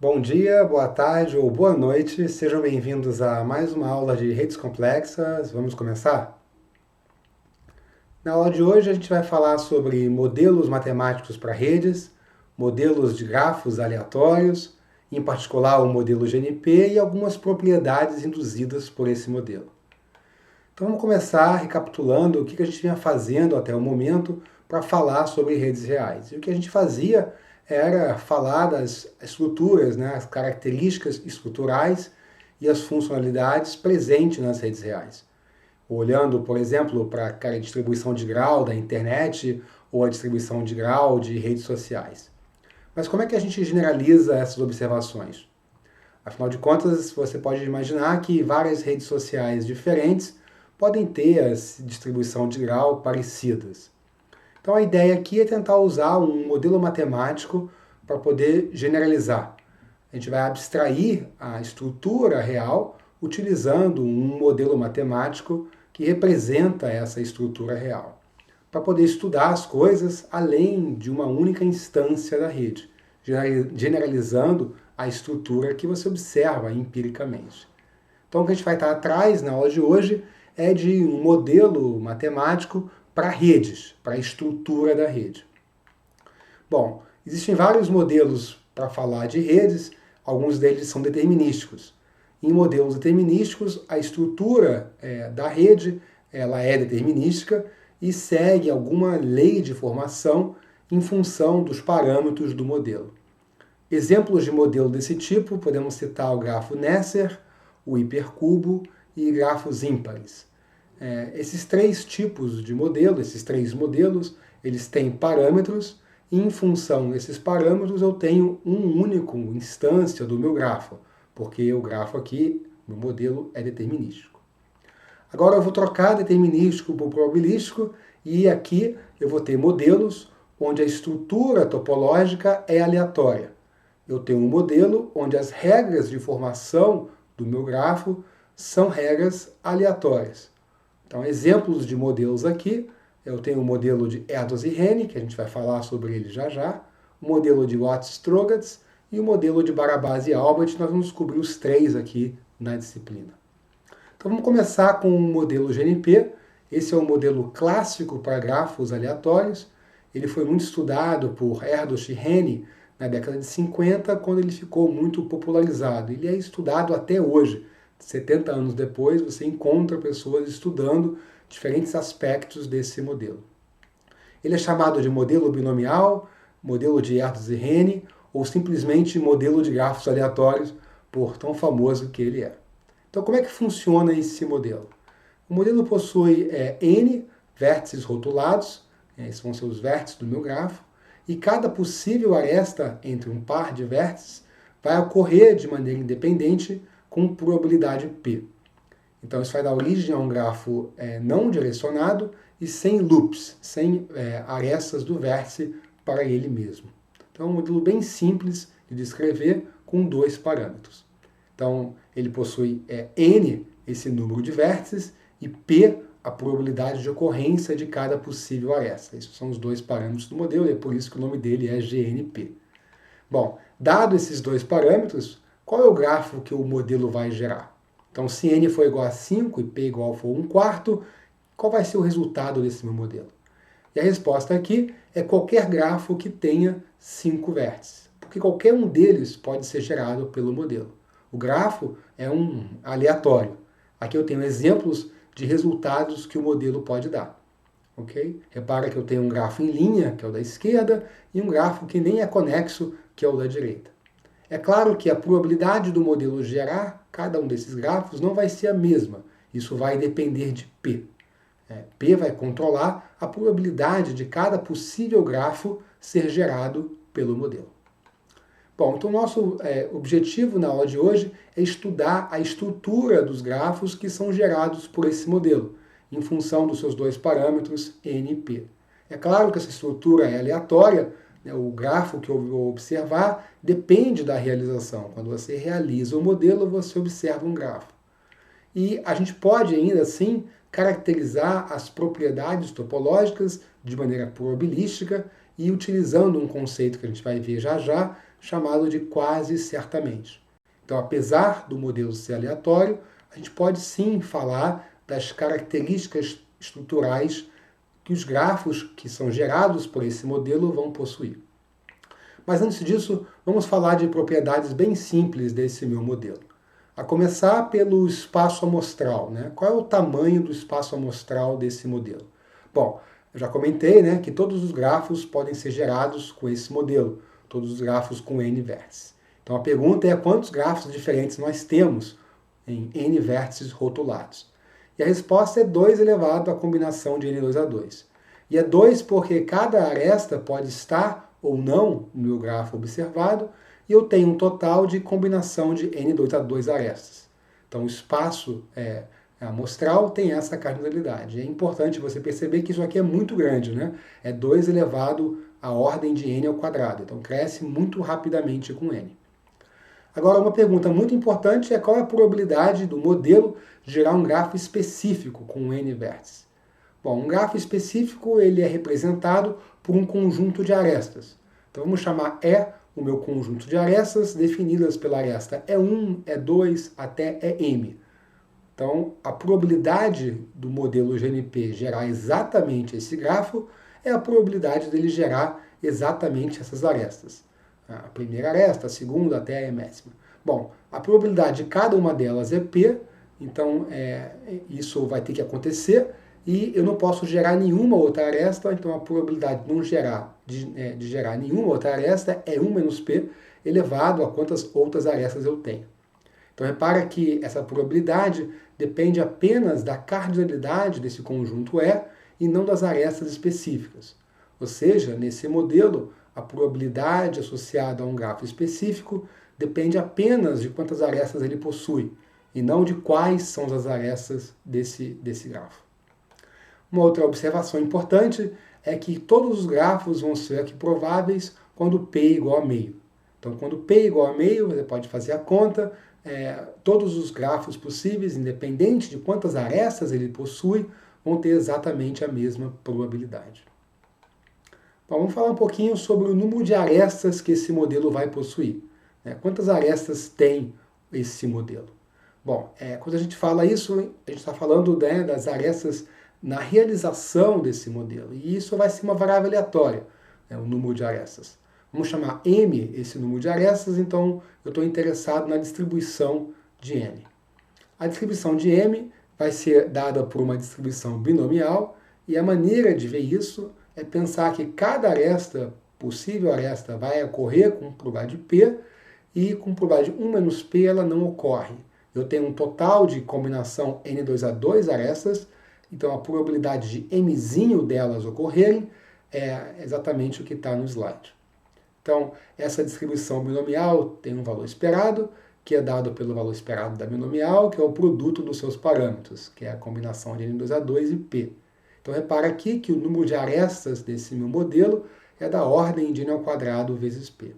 Bom dia, boa tarde ou boa noite, sejam bem-vindos a mais uma aula de redes complexas. Vamos começar? Na aula de hoje a gente vai falar sobre modelos matemáticos para redes, modelos de grafos aleatórios, em particular o modelo GNP e algumas propriedades induzidas por esse modelo. Então vamos começar recapitulando o que a gente vinha fazendo até o momento para falar sobre redes reais. E o que a gente fazia era falar das estruturas, né, as características estruturais e as funcionalidades presentes nas redes reais. Olhando, por exemplo, para a distribuição de grau da internet ou a distribuição de grau de redes sociais. Mas como é que a gente generaliza essas observações? Afinal de contas, você pode imaginar que várias redes sociais diferentes podem ter a distribuição de grau parecidas. Então a ideia aqui é tentar usar um modelo matemático para poder generalizar. A gente vai abstrair a estrutura real utilizando um modelo matemático que representa essa estrutura real, para poder estudar as coisas além de uma única instância da rede, generalizando a estrutura que você observa empiricamente. Então o que a gente vai estar atrás na aula de hoje é de um modelo matemático para redes, para a estrutura da rede. Bom, existem vários modelos para falar de redes, alguns deles são determinísticos. Em modelos determinísticos, a estrutura da rede ela é determinística e segue alguma lei de formação em função dos parâmetros do modelo. Exemplos de modelo desse tipo, podemos citar o grafo Nasser, o hipercubo e grafos ímpares. Esses três tipos de modelo, esses três modelos, eles têm parâmetros e em função desses parâmetros eu tenho um único instância do meu grafo, porque o grafo aqui, meu modelo, é determinístico. Agora eu vou trocar determinístico por probabilístico e aqui eu vou ter modelos onde a estrutura topológica é aleatória. Eu tenho um modelo onde as regras de formação do meu grafo são regras aleatórias. Então, exemplos de modelos aqui, eu tenho o modelo de Erdős e Rényi, que a gente vai falar sobre ele já já, o modelo de Watt-Strogatz e o modelo de Barabás e Albert. Nós vamos descobrir os três aqui na disciplina. Então vamos começar com o modelo GNP. Esse é um modelo clássico para grafos aleatórios. Ele foi muito estudado por Erdős e Rényi na década de 50, quando ele ficou muito popularizado. Ele é estudado até hoje. 70 anos depois, você encontra pessoas estudando diferentes aspectos desse modelo. Ele é chamado de modelo binomial, modelo de Erdős e Rényi, ou simplesmente modelo de grafos aleatórios, por tão famoso que ele é. Então, como é que funciona esse modelo? O modelo possui N vértices rotulados, esses vão ser os vértices do meu grafo, e cada possível aresta entre um par de vértices vai ocorrer de maneira independente com probabilidade P. Então isso vai dar origem a um grafo não direcionado e sem loops, sem arestas do vértice para ele mesmo. Então é um modelo bem simples de descrever com dois parâmetros. Então ele possui N, esse número de vértices, e P, a probabilidade de ocorrência de cada possível aresta. Esses são os dois parâmetros do modelo e é por isso que o nome dele é GNP. Bom, dado esses dois parâmetros, qual é o grafo que o modelo vai gerar? Então, se n for igual a 5 e p igual a 1 quarto, qual vai ser o resultado desse meu modelo? E a resposta aqui é qualquer grafo que tenha 5 vértices, porque qualquer um deles pode ser gerado pelo modelo. O grafo é um aleatório. Aqui eu tenho exemplos de resultados que o modelo pode dar. Okay? Repara que eu tenho um grafo em linha, que é o da esquerda, e um grafo que nem é conexo, que é o da direita. É claro que a probabilidade do modelo gerar cada um desses grafos não vai ser a mesma. Isso vai depender de P. P vai controlar a probabilidade de cada possível grafo ser gerado pelo modelo. Bom, então nosso objetivo na aula de hoje é estudar a estrutura dos grafos que são gerados por esse modelo, em função dos seus dois parâmetros N e P. É claro que essa estrutura é aleatória, o grafo que eu vou observar depende da realização. Quando você realiza o modelo, você observa um grafo. E a gente pode ainda assim caracterizar as propriedades topológicas de maneira probabilística e utilizando um conceito que a gente vai ver já já, chamado de quase certamente. Então, apesar do modelo ser aleatório, a gente pode sim falar das características estruturais que os grafos que são gerados por esse modelo vão possuir. Mas antes disso, vamos falar de propriedades bem simples desse meu modelo. A começar pelo espaço amostral, né? Qual é o tamanho do espaço amostral desse modelo? Bom, eu já comentei, né, que todos os grafos podem ser gerados com esse modelo, todos os grafos com n vértices. Então a pergunta é quantos grafos diferentes nós temos em n vértices rotulados. E a resposta é 2 elevado à combinação de n2a2. E é 2 porque cada aresta pode estar ou não no meu grafo observado, e eu tenho um total de combinação de n2a2 arestas. Então o espaço amostral tem essa cardinalidade. É importante você perceber que isso aqui é muito grande, né? É 2 elevado à ordem de n ao quadrado. Então cresce muito rapidamente com n. Agora, uma pergunta muito importante é qual é a probabilidade do modelo gerar um grafo específico com n vértices. Bom, um grafo específico ele é representado por um conjunto de arestas. Então vamos chamar E o meu conjunto de arestas, definidas pela aresta E1, E2 até EM. Então, a probabilidade do modelo GNP gerar exatamente esse grafo é a probabilidade dele gerar exatamente essas arestas. A primeira aresta, a segunda até a enésima. Bom, a probabilidade de cada uma delas é P, então isso vai ter que acontecer, e eu não posso gerar nenhuma outra aresta, então a probabilidade de não gerar, de gerar nenhuma outra aresta é 1 menos P elevado a quantas outras arestas eu tenho. Então repara que essa probabilidade depende apenas da cardinalidade desse conjunto E e não das arestas específicas. Ou seja, nesse modelo, a probabilidade associada a um grafo específico depende apenas de quantas arestas ele possui, e não de quais são as arestas desse grafo. Uma outra observação importante é que todos os grafos vão ser aqui prováveis quando P é igual a meio. Então, quando P é igual a meio, você pode fazer a conta, todos os grafos possíveis, independente de quantas arestas ele possui, vão ter exatamente a mesma probabilidade. Bom, vamos falar um pouquinho sobre o número de arestas que esse modelo vai possuir. Quantas arestas tem esse modelo? Bom, quando a gente fala isso, a gente está falando das arestas na realização desse modelo. E isso vai ser uma variável aleatória, o número de arestas. Vamos chamar M esse número de arestas, então eu estou interessado na distribuição de M. A distribuição de M vai ser dada por uma distribuição binomial, e a maneira de ver isso é pensar que cada aresta, possível aresta, vai ocorrer com probabilidade de P, e com probabilidade de 1 menos P ela não ocorre. Eu tenho um total de combinação N2A2 arestas, então a probabilidade de Mzinho delas ocorrerem é exatamente o que está no slide. Então, essa distribuição binomial tem um valor esperado, que é dado pelo valor esperado da binomial, que é o produto dos seus parâmetros, que é a combinação de N2A2 e P. Então, repara aqui que o número de arestas desse meu modelo é da ordem de N ao quadrado vezes P.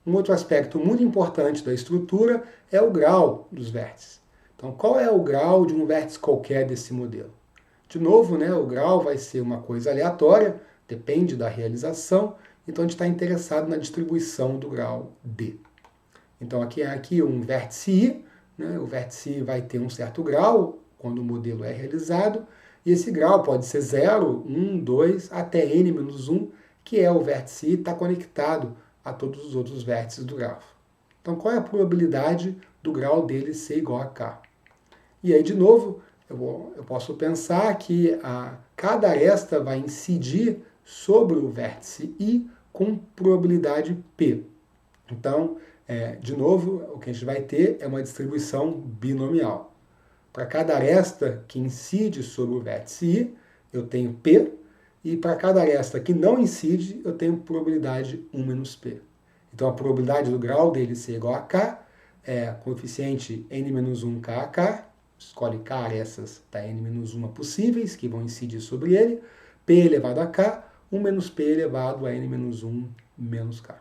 Um outro aspecto muito importante da estrutura é o grau dos vértices. Então, qual é o grau de um vértice qualquer desse modelo? De novo, o grau vai ser uma coisa aleatória, depende da realização, então a gente está interessado na distribuição do grau D. Então, aqui um vértice I, o vértice I vai ter um certo grau quando o modelo é realizado, e esse grau pode ser 0, 1, 2, até n-1, que é o vértice I, está conectado a todos os outros vértices do grafo. Então, qual é a probabilidade do grau dele ser igual a K? E aí, de novo, eu posso pensar que cada aresta vai incidir sobre o vértice I com probabilidade P. Então, de novo, o que a gente vai ter é uma distribuição binomial. Para cada aresta que incide sobre o vértice I, eu tenho P, e para cada aresta que não incide, eu tenho probabilidade 1 menos P. Então, a probabilidade do grau dele ser igual a K é coeficiente n-1 K a K, escolhe K arestas da n-1 possíveis, que vão incidir sobre ele, P elevado a K, 1 menos P elevado a n-1 menos K.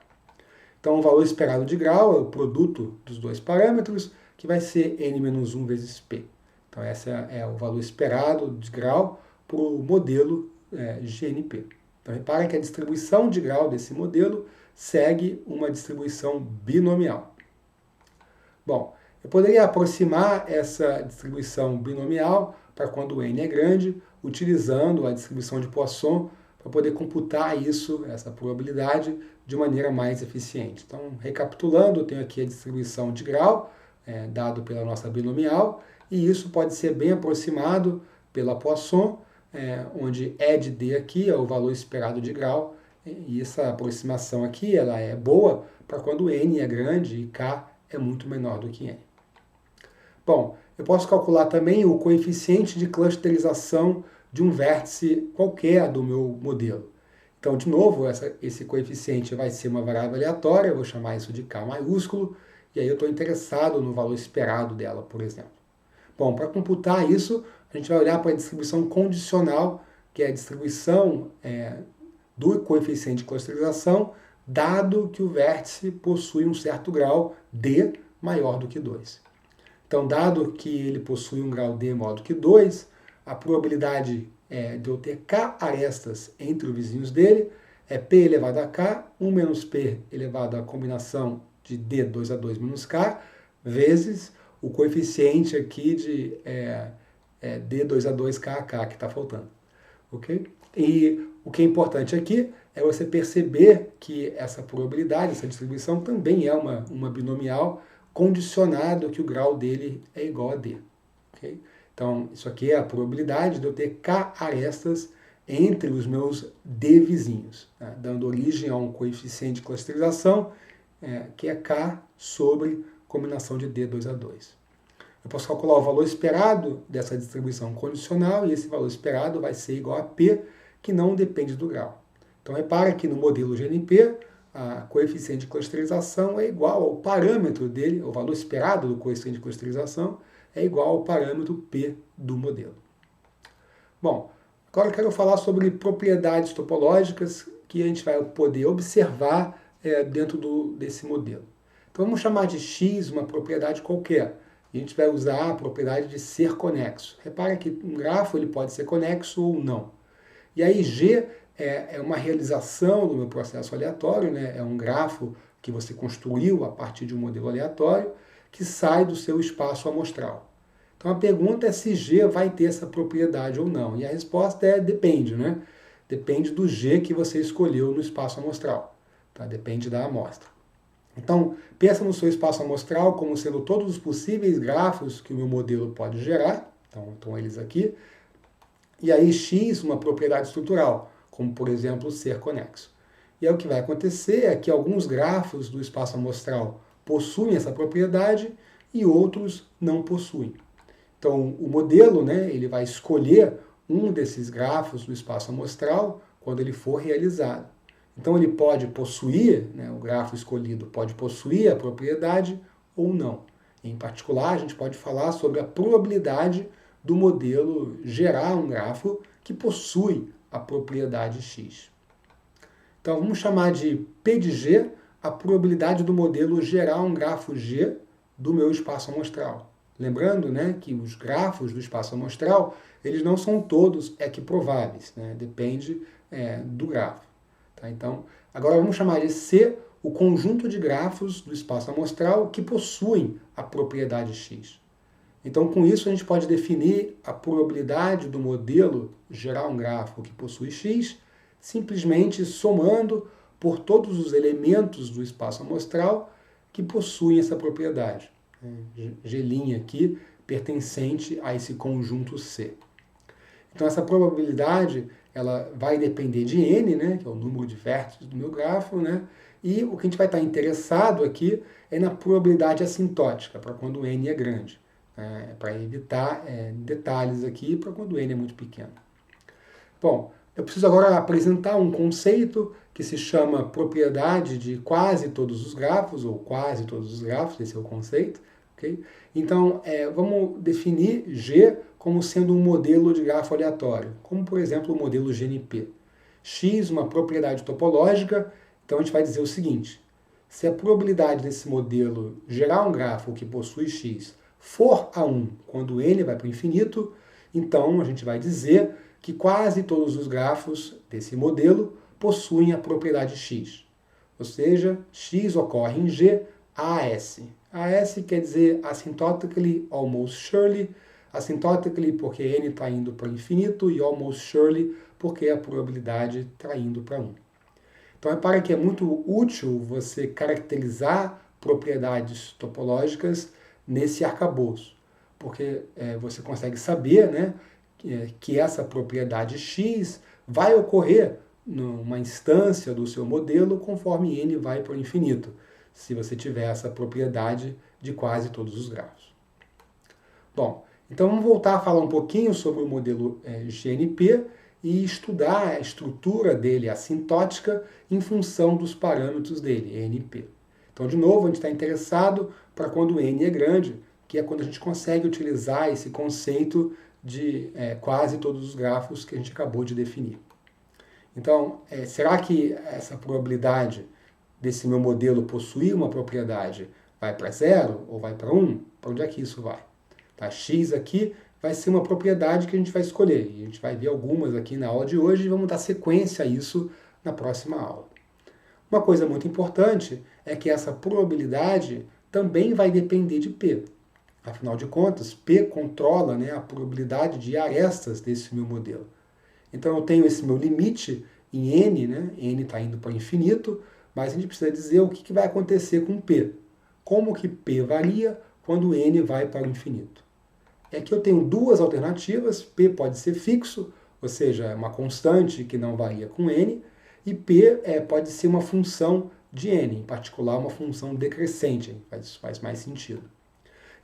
Então, o valor esperado de grau é o produto dos dois parâmetros, que vai ser n-1 vezes P. Então, esse é o valor esperado de grau para o modelo GNP. Então, repara que a distribuição de grau desse modelo segue uma distribuição binomial. Bom, eu poderia aproximar essa distribuição binomial para quando n é grande, utilizando a distribuição de Poisson para poder computar isso, essa probabilidade, de maneira mais eficiente. Então, recapitulando, eu tenho aqui a distribuição de grau, dado pela nossa binomial, e isso pode ser bem aproximado pela Poisson, onde E de D aqui é o valor esperado de grau, e essa aproximação aqui ela é boa para quando n é grande e k é muito menor do que n. Bom, eu posso calcular também o coeficiente de clusterização de um vértice qualquer do meu modelo. Então, de novo, esse coeficiente vai ser uma variável aleatória, eu vou chamar isso de K maiúsculo, e aí eu estou interessado no valor esperado dela, por exemplo. Bom, para computar isso, a gente vai olhar para a distribuição condicional, que é a distribuição do coeficiente de clusterização, dado que o vértice possui um certo grau D maior do que 2. Então, dado que ele possui um grau D maior do que 2, a probabilidade de eu ter K arestas entre os vizinhos dele é P elevado a K, 1 menos P elevado à combinação de D 2 a 2 menos K, vezes o coeficiente aqui de D 2 a 2 K a K, que está faltando. Ok? E o que é importante aqui é você perceber que essa probabilidade, essa distribuição também é uma binomial, condicionado que o grau dele é igual a D. Okay? Então, isso aqui é a probabilidade de eu ter K arestas entre os meus D vizinhos, né? Dando origem a um coeficiente de clusterização, que é K sobre combinação de D 2 a 2. Eu posso calcular o valor esperado dessa distribuição condicional, e esse valor esperado vai ser igual a P, que não depende do grau. Então, repara que no modelo GNP, a coeficiente de clusterização é igual ao parâmetro dele, o valor esperado do coeficiente de clusterização é igual ao parâmetro P do modelo. Bom, agora eu quero falar sobre propriedades topológicas que a gente vai poder observar dentro desse modelo. Então vamos chamar de X uma propriedade qualquer. E a gente vai usar a propriedade de ser conexo. Repara que um grafo ele pode ser conexo ou não. E aí G é uma realização do meu processo aleatório, né? É um grafo que você construiu a partir de um modelo aleatório que sai do seu espaço amostral. Então a pergunta é se G vai ter essa propriedade ou não. E a resposta é depende, né? Depende do G que você escolheu no espaço amostral. Tá? Depende da amostra. Então, pensa no seu espaço amostral como sendo todos os possíveis grafos que o meu modelo pode gerar. Então, estão eles aqui. E aí X, uma propriedade estrutural, como por exemplo ser conexo. E aí o que vai acontecer é que alguns grafos do espaço amostral possuem essa propriedade e outros não possuem. Então o modelo, né, ele vai escolher um desses grafos do espaço amostral quando ele for realizado. Então ele pode possuir, né, o grafo escolhido pode possuir a propriedade ou não. Em particular, a gente pode falar sobre a probabilidade do modelo gerar um grafo que possui a propriedade X. Então vamos chamar de P de G a probabilidade do modelo gerar um grafo G do meu espaço amostral. Lembrando, né, que os grafos do espaço amostral, eles não são todos equiprováveis, né? Depende do grafo. Tá? Então, agora vamos chamar de C o conjunto de grafos do espaço amostral que possuem a propriedade X. Então, com isso, a gente pode definir a probabilidade do modelo gerar um grafo que possui X, simplesmente somando por todos os elementos do espaço amostral que possuem essa propriedade. G' aqui, pertencente a esse conjunto C. Então, essa probabilidade ela vai depender de n, né, que é o número de vértices do meu grafo, né, e o que a gente vai estar interessado aqui é na probabilidade assintótica, para quando n é grande. Para evitar detalhes aqui para quando n é muito pequeno. Bom, eu preciso agora apresentar um conceito que se chama propriedade de quase todos os grafos, ou quase todos os grafos, esse é o conceito. Okay? Então, vamos definir G como sendo um modelo de grafo aleatório, como por exemplo o modelo GNP. X, uma propriedade topológica, então a gente vai dizer o seguinte: se a probabilidade desse modelo gerar um grafo que possui X for a 1 quando n vai para o infinito, então a gente vai dizer que quase todos os grafos desse modelo possuem a propriedade X. ou seja, x ocorre em G, AS. AS quer dizer asymptotically, almost surely, asymptotically porque n está indo para o infinito e almost surely porque a probabilidade está indo para 1. Então, repare que é muito útil você caracterizar propriedades topológicas nesse arcabouço, porque você consegue saber, né, que essa propriedade x vai ocorrer numa instância do seu modelo conforme n vai para o infinito, se você tiver essa propriedade de quase todos os grafos. Bom, então vamos voltar a falar um pouquinho sobre o modelo GNP e estudar a estrutura dele assintótica em função dos parâmetros dele, NP. Então, de novo, a gente está interessado para quando n é grande, que é quando a gente consegue utilizar esse conceito de quase todos os grafos que a gente acabou de definir. Então, será que essa probabilidade desse meu modelo possuir uma propriedade vai para 0 ou vai para 1? Para onde é que isso vai? Tá? X aqui vai ser uma propriedade que a gente vai escolher. E a gente vai ver algumas aqui na aula de hoje e vamos dar sequência a isso na próxima aula. Uma coisa muito importante é que essa probabilidade também vai depender de P. Afinal de contas, P controla, né, a probabilidade de arestas desse meu modelo. Então eu tenho esse meu limite em n, né? N está indo para o infinito, mas a gente precisa dizer o que vai acontecer com P. Como que P varia quando n vai para o infinito? É que eu tenho duas alternativas, P pode ser fixo, ou seja, é uma constante que não varia com n, e P pode ser uma função de n, em particular uma função decrescente, faz mais sentido.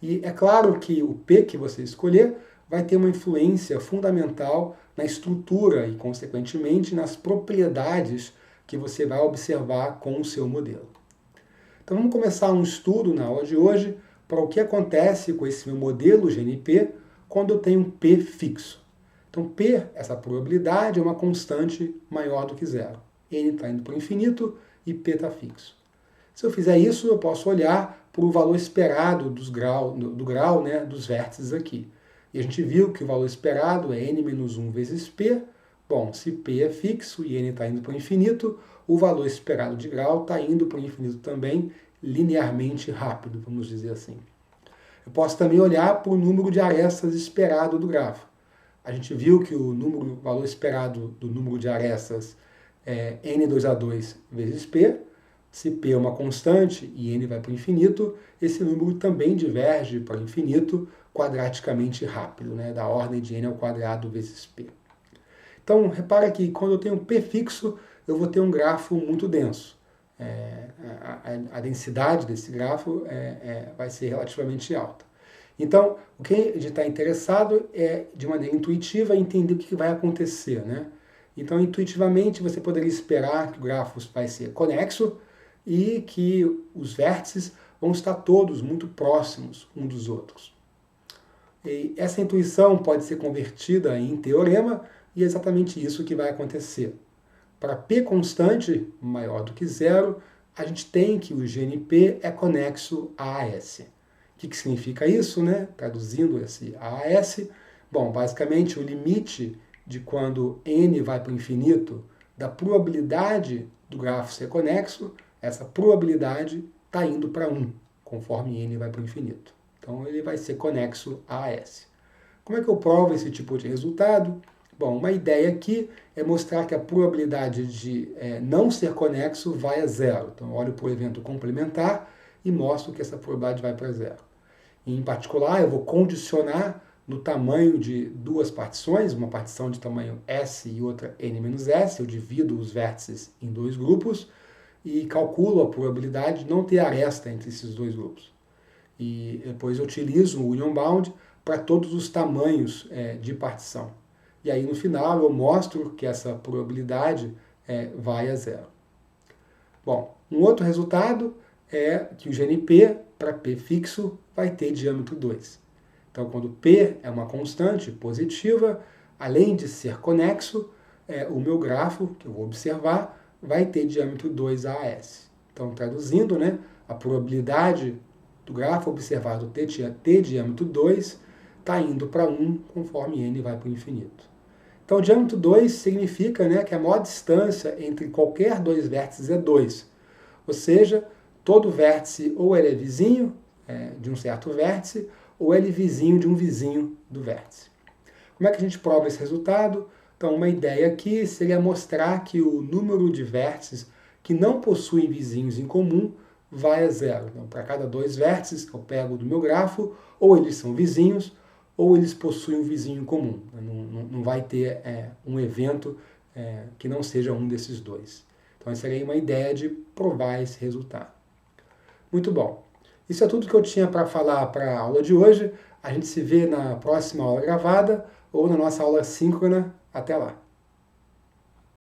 E é claro que o P que você escolher vai ter uma influência fundamental na estrutura e, consequentemente, nas propriedades que você vai observar com o seu modelo. Então vamos começar um estudo na aula de hoje para o que acontece com esse meu modelo GNP quando eu tenho um P fixo. Então P, essa probabilidade, é uma constante maior do que zero. N está indo para o infinito e P está fixo. Se eu fizer isso, eu posso olhar para o valor esperado do grau, né, dos vértices aqui. E a gente viu que o valor esperado é n-1 vezes P. Bom, se P é fixo e n está indo para o infinito, o valor esperado de grau está indo para o infinito também, linearmente rápido, vamos dizer assim. Eu posso também olhar para o número de arestas esperado do grafo. A gente viu que o valor esperado do número de arestas é n2a2 vezes P. Se P é uma constante e n vai para o infinito, esse número também diverge para o infinito quadraticamente rápido, né, da ordem de n ao quadrado vezes P. Então, repara que quando eu tenho P fixo, eu vou ter um grafo muito denso. A densidade desse grafo vai ser relativamente alta. Então, o que a gente está interessado é, de maneira intuitiva, entender o que vai acontecer, né? Então, intuitivamente, você poderia esperar que o grafo vai ser conexo e que os vértices vão estar todos muito próximos uns dos outros. E essa intuição pode ser convertida em teorema e é exatamente isso que vai acontecer. Para P constante maior do que zero, a gente tem que o GNP é conexo a AS. O que significa isso, né? Traduzindo esse AS, bom, basicamente o limite de quando n vai para o infinito da probabilidade do grafo ser conexo, essa probabilidade está indo para 1, conforme n vai para o infinito. Então ele vai ser conexo a AS. Como é que eu provo esse tipo de resultado? Bom, uma ideia aqui é mostrar que a probabilidade de não ser conexo vai a zero. Então, eu olho para o evento complementar e mostro que essa probabilidade vai para zero. Em particular, eu vou condicionar no tamanho de duas partições, uma partição de tamanho S e outra n-s. Eu divido os vértices em dois grupos e calculo a probabilidade de não ter aresta entre esses dois grupos. E depois eu utilizo o union bound para todos os tamanhos de partição. E aí, no final, eu mostro que essa probabilidade vai a zero. Bom, um outro resultado é que o GNP, para P fixo, vai ter diâmetro 2. Então, quando P é uma constante positiva, além de ser conexo, o meu grafo, que eu vou observar, vai ter diâmetro 2 AS. Então, traduzindo, né, a probabilidade do grafo observado ter diâmetro 2 está indo para 1 conforme n vai para o infinito. Então, diâmetro 2 significa, né, que a maior distância entre qualquer dois vértices é 2. Ou seja, todo vértice ou ele é vizinho de um certo vértice, ou ele é vizinho de um vizinho do vértice. Como é que a gente prova esse resultado? Então, uma ideia aqui seria mostrar que o número de vértices que não possuem vizinhos em comum vai a zero. Então, para cada dois vértices que eu pego do meu grafo, ou eles são vizinhos, ou eles possuem um vizinho em comum. Não vai ter um evento que não seja um desses dois. Então, essa seria uma ideia de provar esse resultado. Muito bom. Isso é tudo que eu tinha para falar para a aula de hoje. A gente se vê na próxima aula gravada ou na nossa aula síncrona. Até lá!